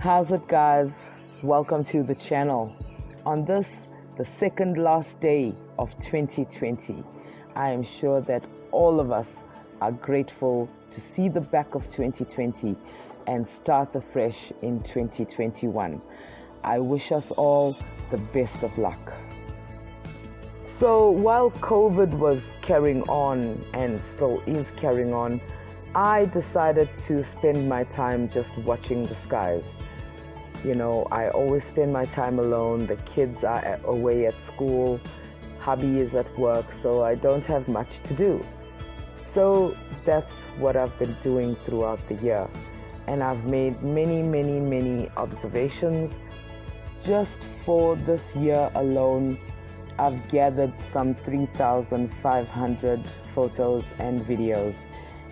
How's it, guys? Welcome to the channel. On this, the second last day of 2020, I am sure that all of us are grateful to see the back of 2020 and start afresh in 2021. I wish us all the best of luck. So while COVID was carrying on and still is carrying on, I decided to spend my time just watching the skies. You know, I always spend my time alone. The kids are away at school, hubby is at work, so I don't have much to do. So that's what I've been doing throughout the year. And I've made many observations. Just for this year alone, I've gathered some 3,500 photos and videos.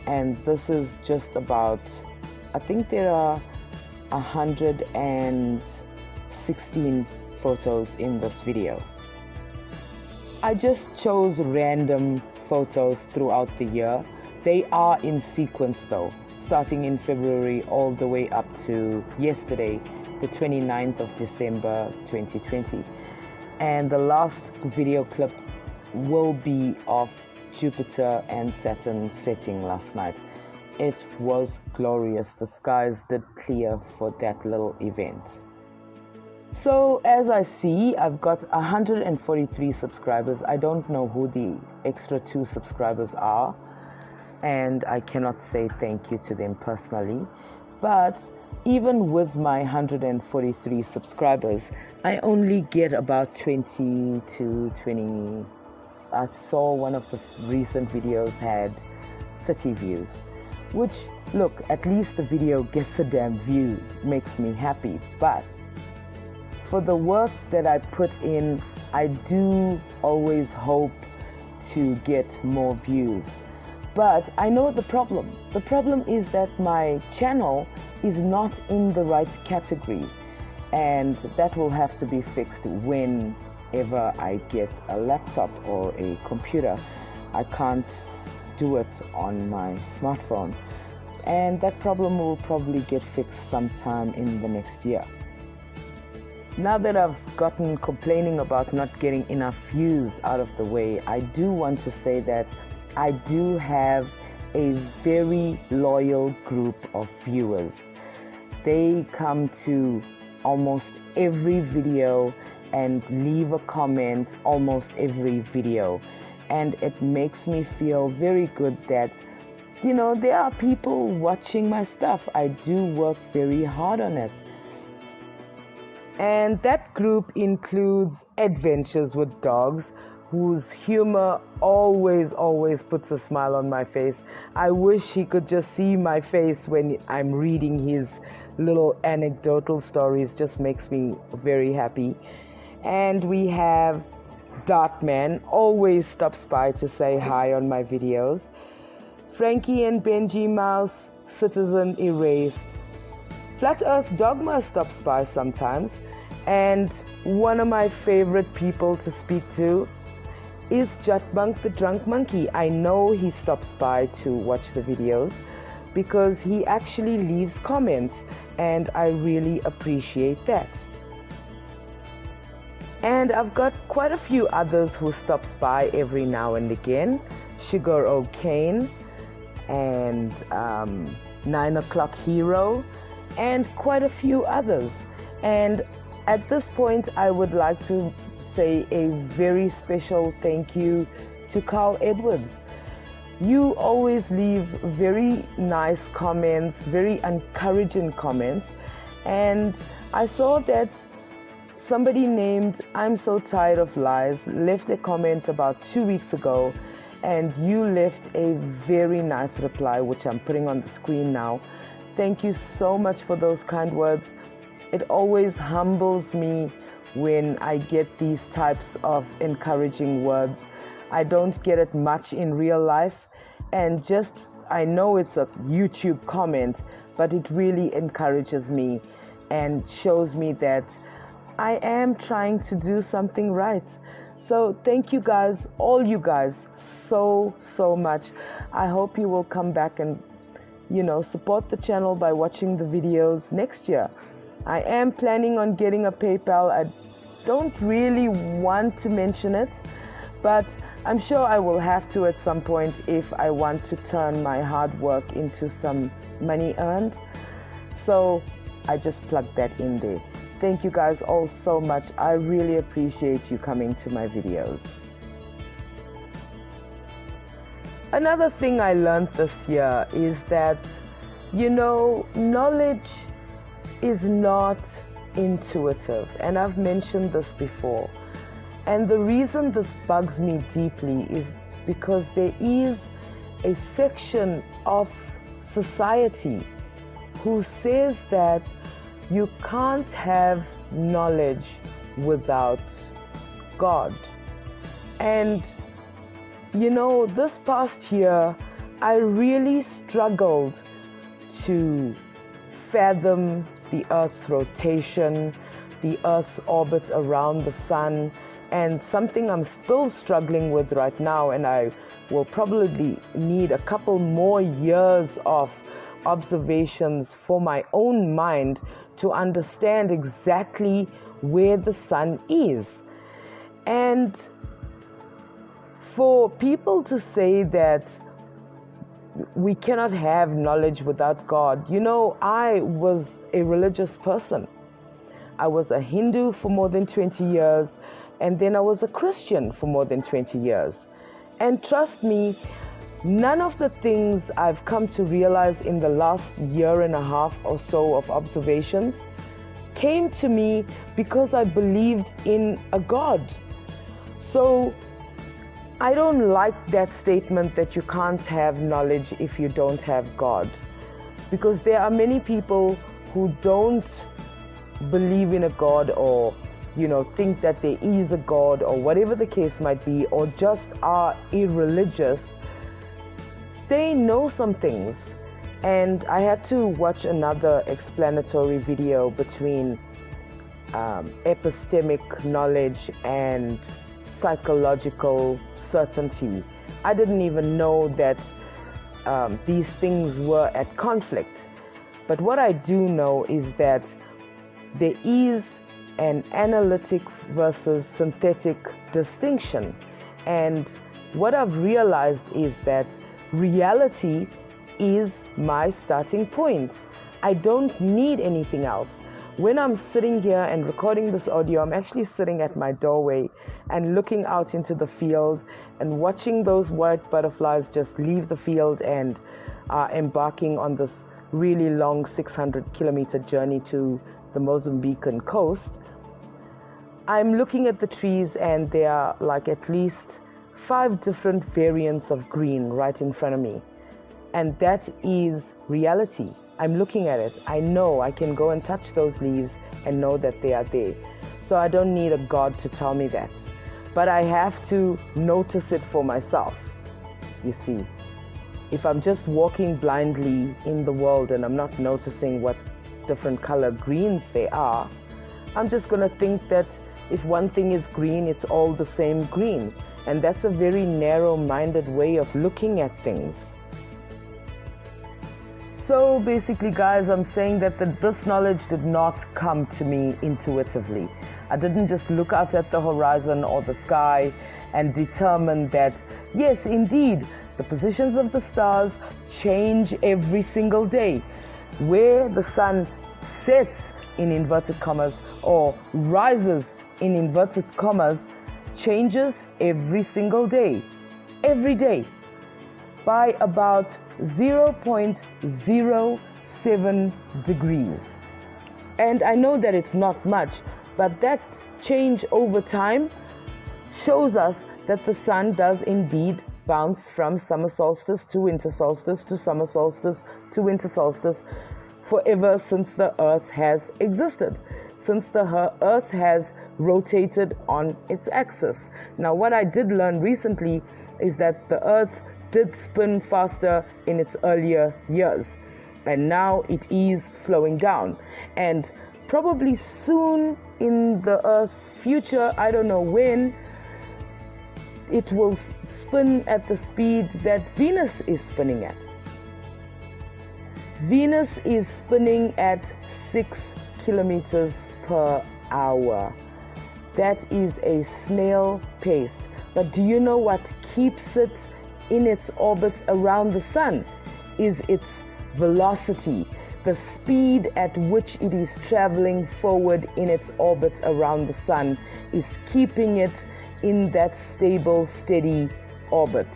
And this is just about, I think there are 116 photos in this video. I just chose random photos throughout the year. They are in sequence though, starting in February all the way up to yesterday, the 29th of December 2020. And the last video clip will be of Jupiter and Saturn setting last night. It was glorious. The skies did clear for that little event. So as I see, I've got 143 subscribers. I don't know who the extra 2 subscribers are, and I cannot say thank you to them personally. But even with my 143 subscribers, I only get about 20 to 20. I saw one of the recent videos had 30 views. Which, look, at least the video gets a damn view, makes me happy. But for the work that I put in, I do always hope to get more views. But I know the problem. The problem is that my channel is not in the right category. And that will have to be fixed whenever I get a laptop or a computer. I can't do it on my smartphone, and that problem will probably get fixed sometime in the next year. Now that I've gotten complaining about not getting enough views out of the way, I do want to say that I do have a very loyal group of viewers. They come to almost every video and leave a comment almost every video. And it makes me feel very good that, you know, there are people watching my stuff. I do work very hard on it. And that group includes Adventures with Dogs, whose humor always puts a smile on my face. I wish he could just see my face when I'm reading his little anecdotal stories. Just makes me very happy. And we have Dartman, always stops by to say hi on my videos. Frankie and Benji Mouse, Citizen Erased. Flat Earth Dogma stops by sometimes. And one of my favorite people to speak to is Jutbunk the Drunk Monkey. I know he stops by to watch the videos because he actually leaves comments, and I really appreciate that. And I've got quite a few others who stops by every now and again. Sugar O'Kane and 9 O'Clock Hero and quite a few others. And at this point, I would like to say a very special thank you to Carl Edwards. You always leave very nice comments, very encouraging comments. And I saw that somebody named I'm So Tired of Lies left a comment about 2 weeks ago, and you left a very nice reply, which I'm putting on the screen now. Thank you so much for those kind words. It always humbles me when I get these types of encouraging words. I don't get it much in real life, and just I know it's a YouTube comment, but it really encourages me and shows me that I am trying to do something right. So thank you guys, all you guys, so much. I hope you will come back and, you know, support the channel by watching the videos next year. I am planning on getting a PayPal. I don't really want to mention it, but I'm sure I will have to at some point if I want to turn my hard work into some money earned. So I just plugged that in there. Thank you guys all so much. I really appreciate you coming to my videos. Another thing I learned this year is that, knowledge is not intuitive. And I've mentioned this before. And the reason this bugs me deeply is because there is a section of society who says that you can't have knowledge without God. And, this past year, I really struggled to fathom the Earth's rotation, the Earth's orbit around the sun, and something I'm still struggling with right now, and I will probably need a couple more years of observations for my own mind to understand exactly where the sun is. And for people to say that we cannot have knowledge without God, I was a religious person. I was a Hindu for more than 20 years, and then I was a Christian for more than 20 years. And trust me, none of the things I've come to realize in the last year and a half or so of observations came to me because I believed in a God. So I don't like that statement that you can't have knowledge if you don't have God, because there are many people who don't believe in a God, or think that there is a God, or whatever the case might be, or just are irreligious. They know some things. And I had to watch another explanatory video between epistemic knowledge and psychological certainty. I didn't even know that these things were at conflict. But what I do know is that there is an analytic versus synthetic distinction. And what I've realized is that reality is my starting point. I don't need anything else. When I'm sitting here and recording this audio, I'm actually sitting at my doorway and looking out into the field and watching those white butterflies just leave the field and embarking on this really long 600-kilometer journey to the Mozambican coast. I'm looking at the trees, and there are like at least 5 different variants of green right in front of me. And that is reality. I'm looking at it. I know I can go and touch those leaves and know that they are there. So I don't need a God to tell me that. But I have to notice it for myself. You see, if I'm just walking blindly in the world and I'm not noticing what different color greens they are, I'm just going to think that if one thing is green, it's all the same green. And that's a very narrow-minded way of looking at things. So basically, guys, I'm saying that this knowledge did not come to me intuitively. I didn't just look out at the horizon or the sky and determine that, yes, indeed, the positions of the stars change every single day. Where the sun sets, in inverted commas, or rises, in inverted commas, changes every single day. Every day. By about 0.07 degrees. And I know that it's not much, but that change over time shows us that the sun does indeed bounce from summer solstice to winter solstice to summer solstice to winter solstice forever since the earth has existed, since the earth has rotated on its axis. Now, what I did learn recently is that the earth did spin faster in its earlier years, and now it is slowing down. And probably soon in the Earth's future, I don't know when, it will spin at the speed that Venus is spinning at. Venus is spinning at 6 kilometers per hour. That is a snail pace. But do you know what keeps it in its orbit around the sun? Is its velocity, the speed at which it is traveling forward in its orbit around the sun is keeping it in that stable, steady orbit.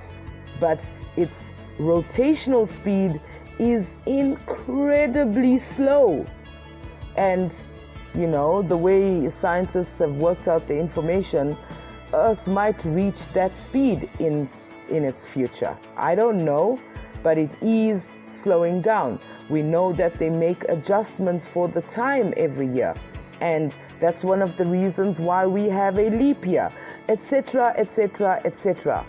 But its rotational speed is incredibly slow. And you know, the way scientists have worked out the information, Earth might reach that speed in its future. I don't know, but it is slowing down. We know that they make adjustments for the time every year, and that's one of the reasons why we have a leap year, etc., etc., etc.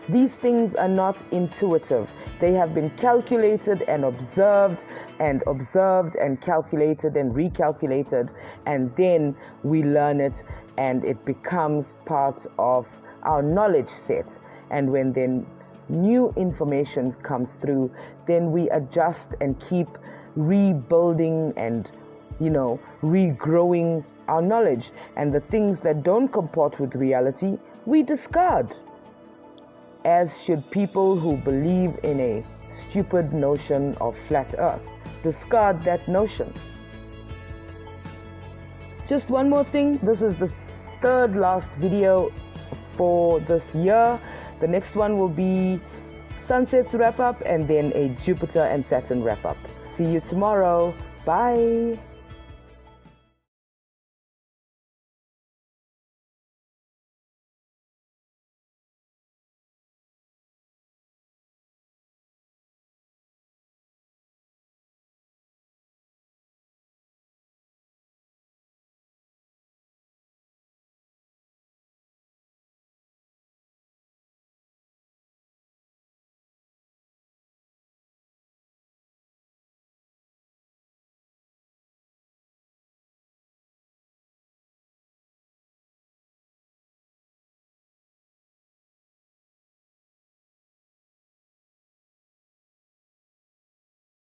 These things are not intuitive. They have been calculated and observed and calculated and recalculated, and then we learn it and it becomes part of our knowledge set. And when then new information comes through, then we adjust and keep rebuilding and, you know, regrowing our knowledge. And the things that don't comport with reality, we discard. As should people who believe in a stupid notion of flat earth. Discard that notion. Just one more thing. This is the third last video for this year. The next one will be sunsets wrap up and then a Jupiter and Saturn wrap up. See you tomorrow. Bye.